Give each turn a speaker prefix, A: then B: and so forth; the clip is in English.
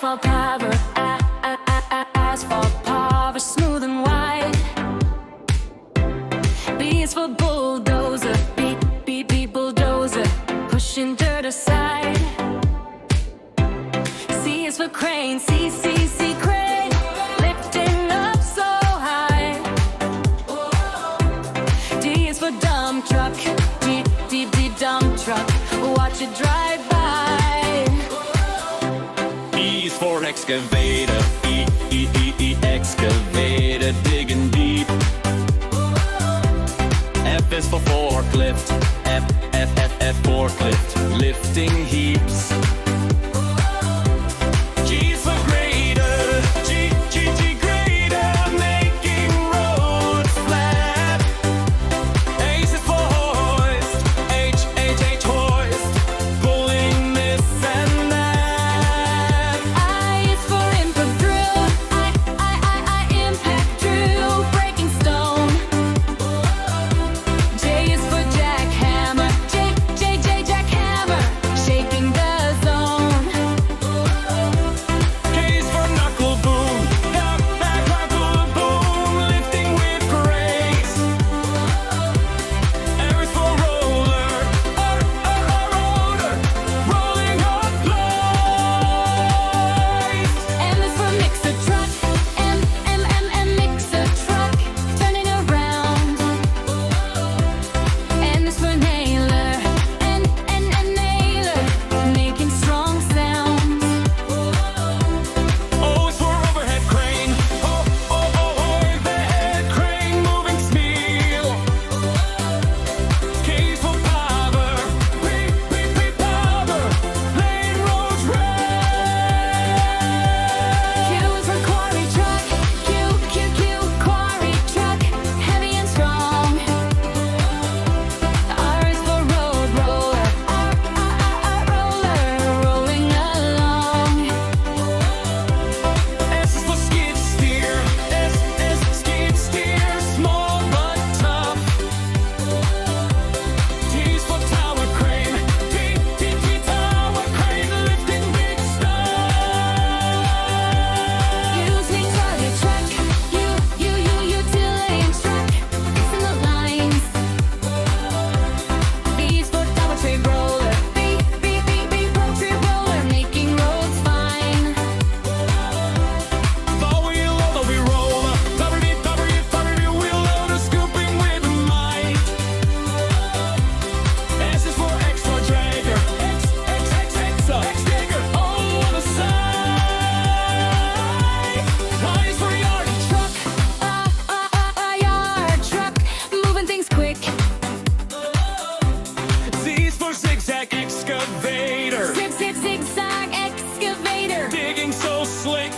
A: Asphalt power, asphalt power, smooth and wide. B is for bulldozer, B bulldozer, pushing dirt aside. C is for crane, C crane, lifting up so high. D is for dump truck, D dump truck, watch it drive by.
B: E is for excavator, E excavator, digging deep. F is for forklift, F forklift, lifting heaps. G is for grader, G grader, making roads flat. H is for hoist, H hoist, pulling this and that.
A: I is for impact drill, I impact drill, breaking stone. J is for jackhammer, J jackhammer, shaping the zone.
B: K is for knuckle boom, knuckle boom, lifting with grace. R is for roller, roller, rolling on place.
A: M is for mixer truck, M mixer truck, turning around. N is for nailer, N nailer, making strong sounds.
B: O is for overhead crane, overhead crane, moving steel. K is for power, power, laying roads right.
A: Q is for quarry truck, Q quarry truck, heavy and strong. R is for road roller, roller, rolling along.
B: S is for skid steer, skid steer, small but tough. T is for tower crane, tower crane, lifting big stuff.
A: Use me target truck, utility truck, fixing the lines. B is for double tray roller, B pro tray roller, making roads fine.
B: Four wheel roller, W wheel loader, scooping with might. S is for extra dragger, X digger, on the side. Y is for yard truck,
A: Yard truck, moving things quick.
B: Z is for zigzag excavator,
A: Zigzag excavator,
B: digging so slick.